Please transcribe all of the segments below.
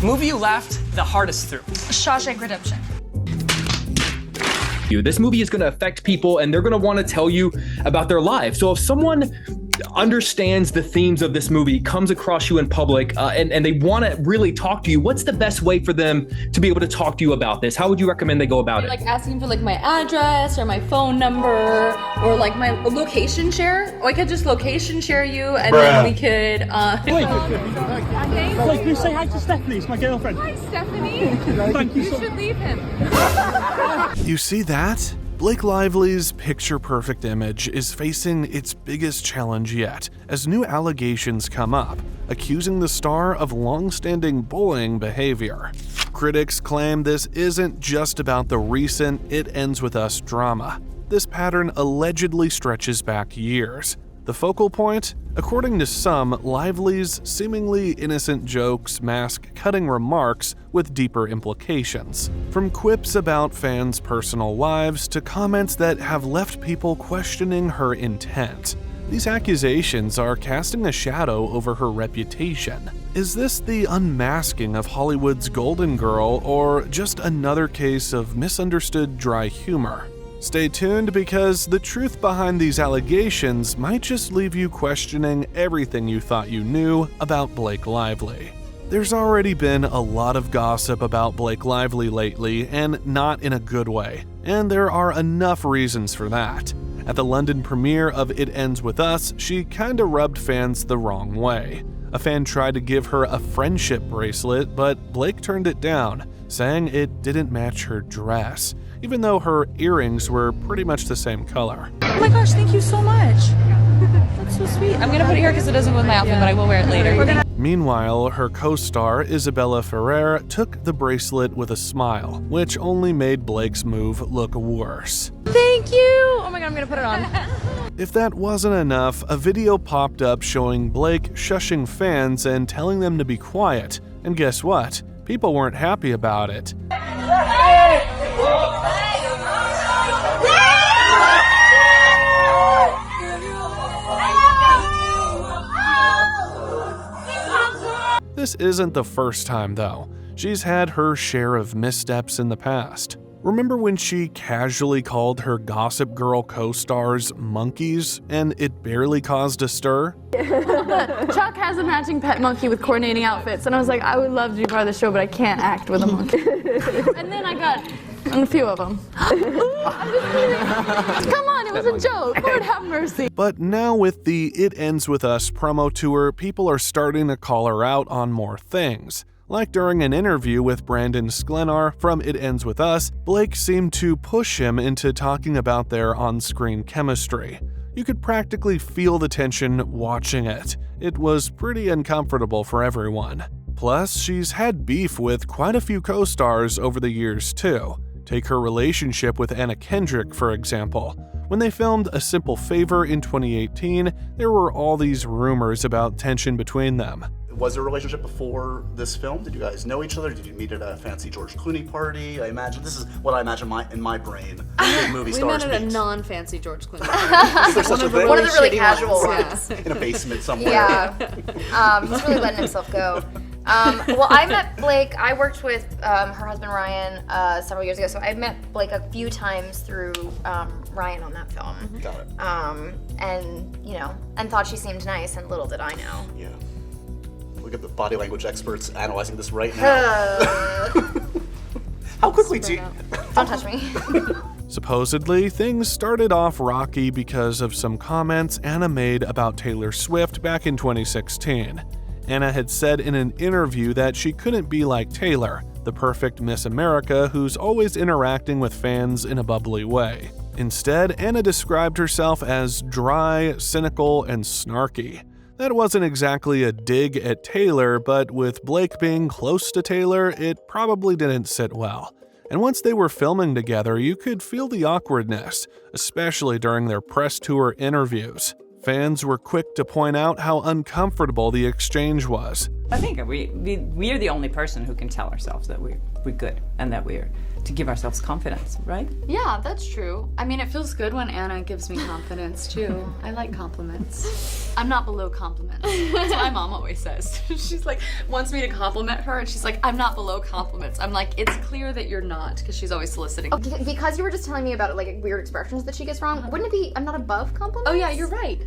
Movie you laughed the hardest through. Shawshank Redemption. This movie is going to affect people and they're going to want to tell you about their lives. So if someone understands the themes of this movie, comes across you in public, and they want to really talk to you, what's the best way for them to be able to talk to you about this? How would you recommend they go about it? Like asking for like my address or my phone number or like my location share. Or I could just location share you and then we could Blake, please say hi to Stephanie, it's my girlfriend. Hi Stephanie. Thank you so should leave him. You see that? Blake Lively's picture-perfect image is facing its biggest challenge yet, as new allegations come up, accusing the star of long-standing bullying behavior. Critics claim this isn't just about the recent It Ends With Us drama. This pattern allegedly stretches back years. The focal point? According to some, Lively's seemingly innocent jokes mask cutting remarks with deeper implications. From quips about fans' personal lives to comments that have left people questioning her intent. These accusations are casting a shadow over her reputation. Is this the unmasking of Hollywood's golden girl, or just another case of misunderstood dry humor? Stay tuned, because the truth behind these allegations might just leave you questioning everything you thought you knew about Blake Lively. There's already been a lot of gossip about Blake Lively lately, and not in a good way, and there are enough reasons for that. At the London premiere of It Ends With Us, she kinda rubbed fans the wrong way. A fan tried to give her a friendship bracelet, but Blake turned it down, saying it didn't match her dress, even though her earrings were pretty much the same color. Oh my gosh, thank you so much. That's so sweet. I'm gonna put it here because it doesn't go with my outfit, but I will wear it later. Meanwhile, her co-star Isabella Ferrer took the bracelet with a smile, which only made Blake's move look worse. Thank you! Oh my god, I'm gonna put it on. If that wasn't enough, a video popped up showing Blake shushing fans and telling them to be quiet, and guess what? People weren't happy about it. This isn't the first time, though. She's had her share of missteps in the past. Remember when she casually called her Gossip Girl co-stars monkeys, and it barely caused a stir? Chuck has a matching pet monkey with coordinating outfits, and I was like, I would love to be part of the show, but I can't act with a monkey. And then I got a few of them. Come on, it was a joke. Lord have mercy. But now with the It Ends With Us promo tour, people are starting to call her out on more things. Like during an interview with Brandon Sklenar from It Ends With Us, Blake seemed to push him into talking about their on-screen chemistry. You could practically feel the tension watching it. It was pretty uncomfortable for everyone. Plus, she's had beef with quite a few co-stars over the years too. Take her relationship with Anna Kendrick, for example. When they filmed A Simple Favor in 2018, there were all these rumors about tension between them. Was there a relationship before this film? Did you guys know each other? Did you meet at a fancy George Clooney party? I imagine this is what I imagine in my brain. Movie We stars met at a meet. non-fancy George Clooney party. Is there such a thing? One of the really shitty casual ones, ones. In a basement somewhere. Yeah. He's really letting himself go. Well, I met Blake. I worked with her husband Ryan several years ago, so I met Blake a few times through Ryan on that film. Got it. And thought she seemed nice, and little did I know. Yeah. Look at the body language experts analyzing this right now. How quickly do you... Don't touch me. Supposedly, things started off rocky because of some comments Anna made about Taylor Swift back in 2016. Anna had said in an interview that she couldn't be like Taylor, the perfect Miss America who's always interacting with fans in a bubbly way. Instead, Anna described herself as dry, cynical, and snarky. That wasn't exactly a dig at Taylor, but with Blake being close to Taylor, it probably didn't sit well. And once they were filming together, you could feel the awkwardness, especially during their press tour interviews. Fans were quick to point out how uncomfortable the exchange was. I think we are the only person who can tell ourselves that we're good and that we're to give ourselves confidence, right? Yeah, that's true. I mean, it feels good when Anna gives me confidence too. I like compliments. I'm not below compliments. That's what my mom always says. She's like, wants me to compliment her, and she's like, I'm not below compliments. I'm like, it's clear that you're not, because she's always soliciting. Okay, because you were just telling me about like weird expressions that she gets wrong, wouldn't it be I'm not above compliments? Oh yeah, you're right.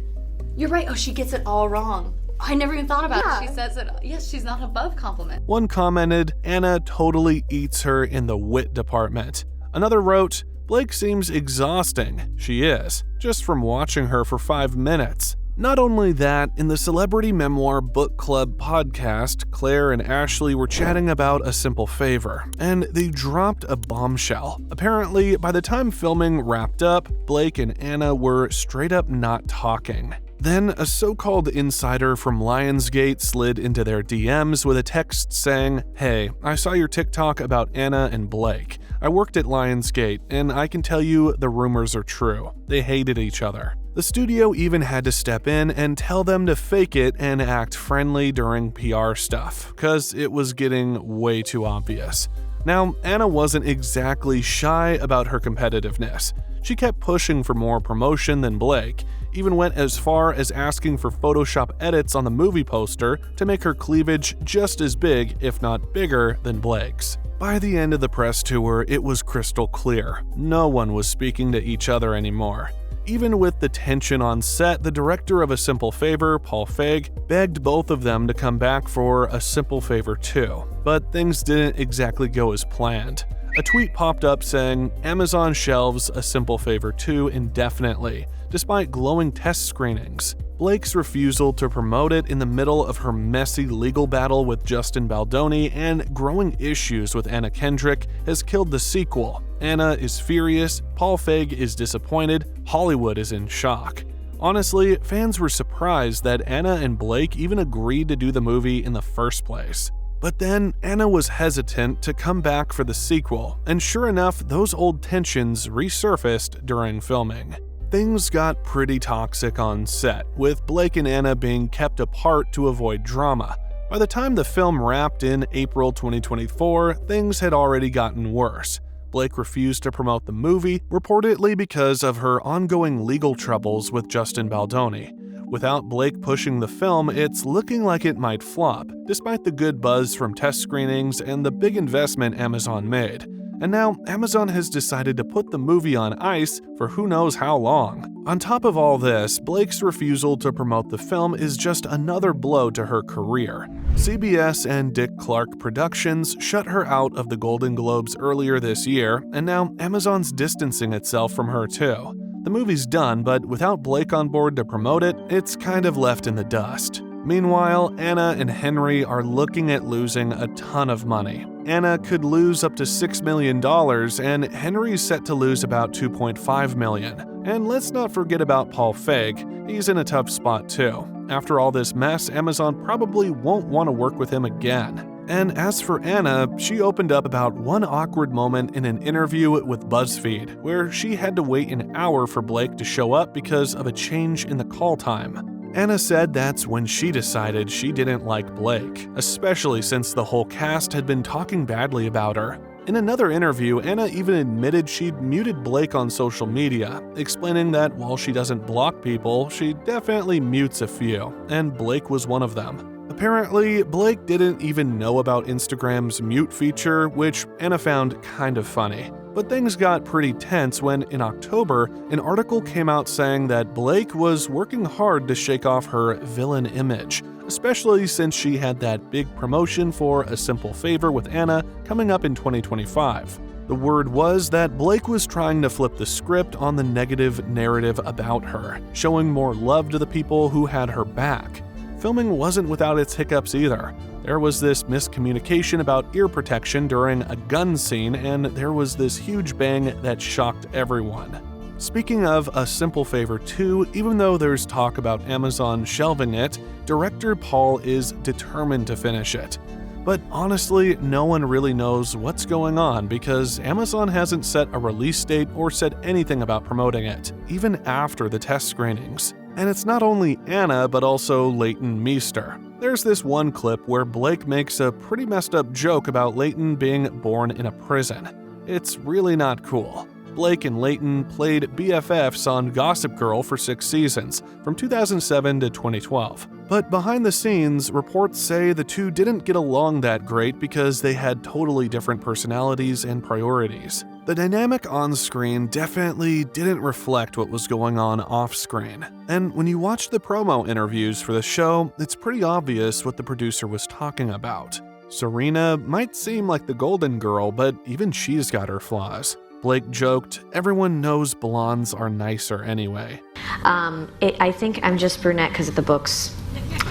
You're right. Oh, she gets it all wrong. I never even thought about it. She says it. Yes, she's not above compliment. One commented, Anna totally eats her in the wit department. Another wrote, Blake seems exhausting. She is, just from watching her for 5 minutes. Not only that, in the Celebrity Memoir Book Club podcast, Claire and Ashley were chatting about A Simple Favor, and they dropped a bombshell. Apparently, by the time filming wrapped up, Blake and Anna were straight up not talking. Then, a so-called insider from Lionsgate slid into their DMs with a text saying, Hey, I saw your TikTok about Anna and Blake. I worked at Lionsgate, and I can tell you the rumors are true. They hated each other. The studio even had to step in and tell them to fake it and act friendly during PR stuff, because it was getting way too obvious. Now, Anna wasn't exactly shy about her competitiveness. She kept pushing for more promotion than Blake, even went as far as asking for Photoshop edits on the movie poster to make her cleavage just as big, if not bigger, than Blake's. By the end of the press tour, it was crystal clear. No one was speaking to each other anymore. Even with the tension on set, the director of A Simple Favor, Paul Feig, begged both of them to come back for A Simple Favor 2, but things didn't exactly go as planned. A tweet popped up saying, Amazon shelves A Simple Favor 2 indefinitely, despite glowing test screenings. Blake's refusal to promote it in the middle of her messy legal battle with Justin Baldoni and growing issues with Anna Kendrick has killed the sequel. Anna is furious, Paul Feig is disappointed, Hollywood is in shock. Honestly, fans were surprised that Anna and Blake even agreed to do the movie in the first place. But then, Anna was hesitant to come back for the sequel, and sure enough, those old tensions resurfaced during filming. Things got pretty toxic on set, with Blake and Anna being kept apart to avoid drama. By the time the film wrapped in April 2024, things had already gotten worse. Blake refused to promote the movie, reportedly because of her ongoing legal troubles with Justin Baldoni. Without Blake pushing the film, it's looking like it might flop, despite the good buzz from test screenings and the big investment Amazon made. And now, Amazon has decided to put the movie on ice for who knows how long. On top of all this, Blake's refusal to promote the film is just another blow to her career. CBS and Dick Clark Productions shut her out of the Golden Globes earlier this year, and now Amazon's distancing itself from her too. The movie's done, but without Blake on board to promote it, it's kind of left in the dust. Meanwhile, Anna and Henry are looking at losing a ton of money. Anna could lose up to $6 million, and Henry's set to lose about $2.5 million. And let's not forget about Paul Feig. He's in a tough spot too. After all this mess, Amazon probably won't want to work with him again. And as for Anna, she opened up about one awkward moment in an interview with BuzzFeed, where she had to wait an hour for Blake to show up because of a change in the call time. Anna said that's when she decided she didn't like Blake, especially since the whole cast had been talking badly about her. In another interview, Anna even admitted she'd muted Blake on social media, explaining that while she doesn't block people, she definitely mutes a few, and Blake was one of them. Apparently, Blake didn't even know about Instagram's mute feature, which Anna found kind of funny. But things got pretty tense when, in October, an article came out saying that Blake was working hard to shake off her villain image, especially since she had that big promotion for A Simple Favor with Anna coming up in 2025. The word was that Blake was trying to flip the script on the negative narrative about her, showing more love to the people who had her back. Filming wasn't without its hiccups either. There was this miscommunication about ear protection during a gun scene, and there was this huge bang that shocked everyone. Speaking of A Simple Favor 2, even though there's talk about Amazon shelving it, director Paul is determined to finish it. But honestly, no one really knows what's going on because Amazon hasn't set a release date or said anything about promoting it, even after the test screenings. And it's not only Anna, but also Leighton Meester. There's this one clip where Blake makes a pretty messed up joke about Leighton being born in a prison. It's really not cool. Blake and Leighton played BFFs on Gossip Girl for 6 seasons, from 2007 to 2012. But behind the scenes, reports say the two didn't get along that great because they had totally different personalities and priorities. The dynamic on screen definitely didn't reflect what was going on off screen. And when you watch the promo interviews for the show, it's pretty obvious what the producer was talking about. Serena might seem like the golden girl, but even she's got her flaws. Blake joked, "Everyone knows blondes are nicer anyway." I think I'm just brunette because of the books.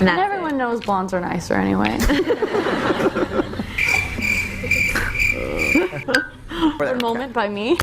And everyone knows blondes are nicer anyway. A moment by me.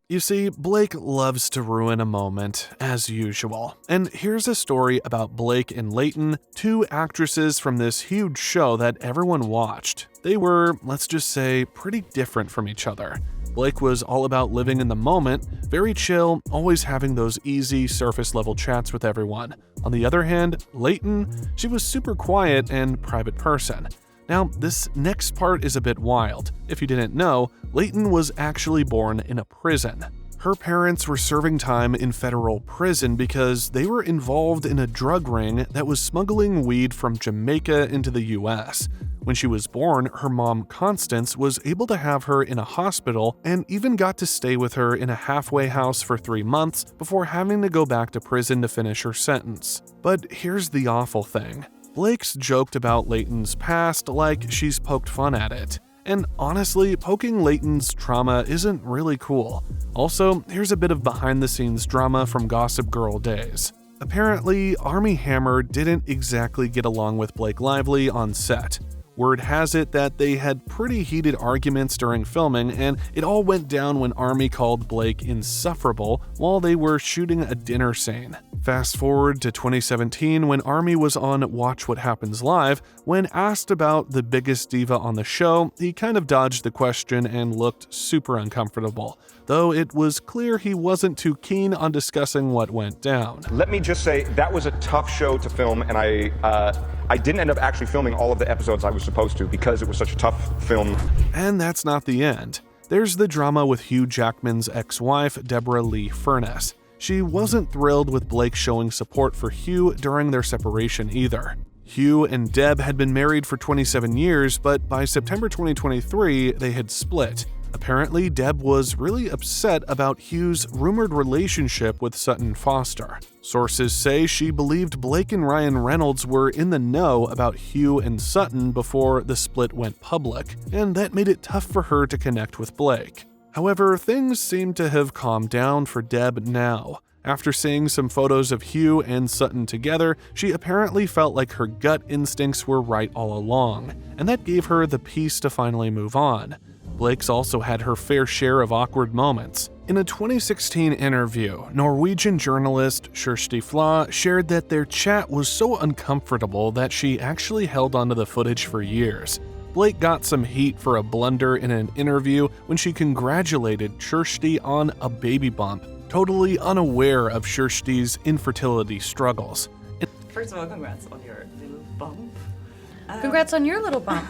You see, Blake loves to ruin a moment, as usual. And here's a story about Blake and Leighton, 2 actresses from this huge show that everyone watched. They were, let's just say, pretty different from each other. Blake was all about living in the moment, very chill, always having those easy, surface-level chats with everyone. On the other hand, Leighton, she was super quiet and private person. Now, this next part is a bit wild. If you didn't know, Leighton was actually born in a prison. Her parents were serving time in federal prison because they were involved in a drug ring that was smuggling weed from Jamaica into the US. When she was born, her mom, Constance, was able to have her in a hospital and even got to stay with her in a halfway house for 3 months before having to go back to prison to finish her sentence. But here's the awful thing. Blake's joked about Leighton's past like she's poked fun at it. And honestly, poking Leighton's trauma isn't really cool. Also, here's a bit of behind-the-scenes drama from Gossip Girl days. Apparently, Armie Hammer didn't exactly get along with Blake Lively on set. Word has it that they had pretty heated arguments during filming, and it all went down when Armie called Blake insufferable while they were shooting a dinner scene. Fast forward to 2017 when Armie was on Watch What Happens Live. When asked about the biggest diva on the show, he kind of dodged the question and looked super uncomfortable, though it was clear he wasn't too keen on discussing what went down. Let me just say, that was a tough show to film, and I didn't end up actually filming all of the episodes I was supposed to because it was such a tough film. And that's not the end. There's the drama with Hugh Jackman's ex-wife, Deborah Lee Furness. She wasn't thrilled with Blake showing support for Hugh during their separation either. Hugh and Deb had been married for 27 years, but by September 2023, they had split. Apparently, Deb was really upset about Hugh's rumored relationship with Sutton Foster. Sources say she believed Blake and Ryan Reynolds were in the know about Hugh and Sutton before the split went public, and that made it tough for her to connect with Blake. However, things seem to have calmed down for Deb now. After seeing some photos of Hugh and Sutton together, she apparently felt like her gut instincts were right all along, and that gave her the peace to finally move on. Blake's also had her fair share of awkward moments. In a 2016 interview, Norwegian journalist Kjersti Fla shared that their chat was so uncomfortable that she actually held onto the footage for years. Blake got some heat for a blunder in an interview when she congratulated Kjersti on a baby bump, totally unaware of Kjersti's infertility struggles. First of all, congrats on your little bump. Congrats on your little bump.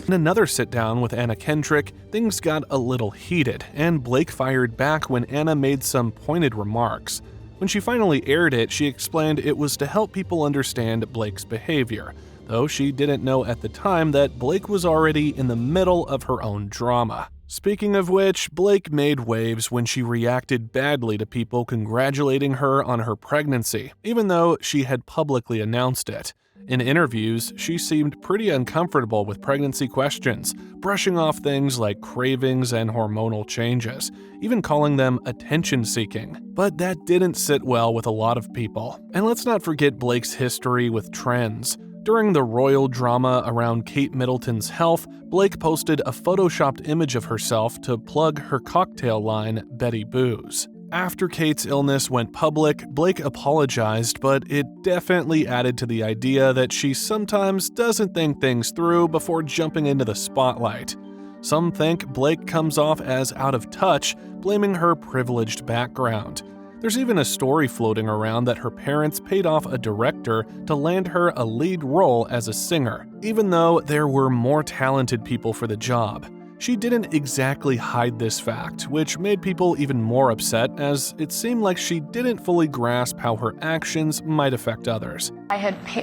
In another sit-down with Anna Kendrick, things got a little heated, and Blake fired back when Anna made some pointed remarks. When she finally aired it, she explained it was to help people understand Blake's behavior, though she didn't know at the time that Blake was already in the middle of her own drama. Speaking of which, Blake made waves when she reacted badly to people congratulating her on her pregnancy, even though she had publicly announced it. In interviews, she seemed pretty uncomfortable with pregnancy questions, brushing off things like cravings and hormonal changes, even calling them attention-seeking. But that didn't sit well with a lot of people. And let's not forget Blake's history with trends. During the royal drama around Kate Middleton's health, Blake posted a photoshopped image of herself to plug her cocktail line, Betty Booze. After Kate's illness went public, Blake apologized, but it definitely added to the idea that she sometimes doesn't think things through before jumping into the spotlight. Some think Blake comes off as out of touch, blaming her privileged background. There's even a story floating around that her parents paid off a director to land her a lead role as a singer, even though there were more talented people for the job. She didn't exactly hide this fact, which made people even more upset as it seemed like she didn't fully grasp how her actions might affect others.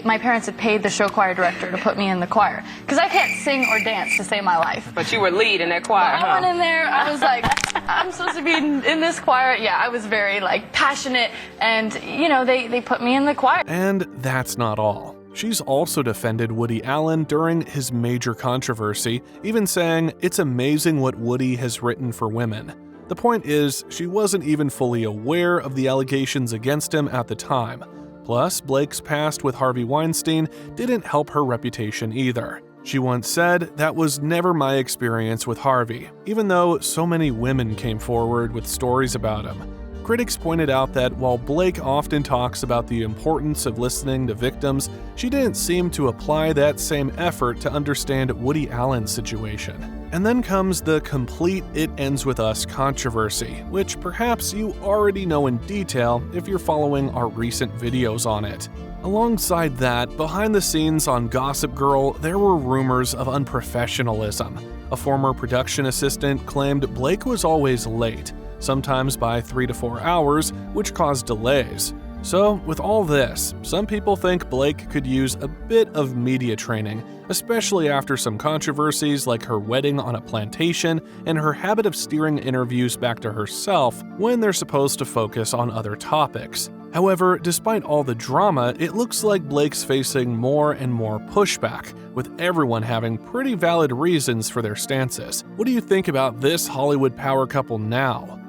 My parents had paid the show choir director to put me in the choir, because I can't sing or dance to save my life. But you were lead in that choir, I went in there, I was like, I'm supposed to be in this choir. Yeah, I was very passionate, and they put me in the choir. And that's not all. She's also defended Woody Allen during his major controversy, even saying it's amazing what Woody has written for women. The point is, she wasn't even fully aware of the allegations against him at the time. Plus, Blake's past with Harvey Weinstein didn't help her reputation either. She once said, "That was never my experience with Harvey," even though so many women came forward with stories about him. Critics pointed out that while Blake often talks about the importance of listening to victims, she didn't seem to apply that same effort to understand Woody Allen's situation. And then comes the complete "it ends with us" controversy, which perhaps you already know in detail if you're following our recent videos on it. Alongside that, behind the scenes on Gossip Girl, there were rumors of unprofessionalism. A former production assistant claimed Blake was always late, sometimes by 3 to 4 hours, which caused delays. So, with all this, some people think Blake could use a bit of media training, especially after some controversies like her wedding on a plantation and her habit of steering interviews back to herself when they're supposed to focus on other topics. However, despite all the drama, it looks like Blake's facing more and more pushback, with everyone having pretty valid reasons for their stances. What do you think about this Hollywood power couple now?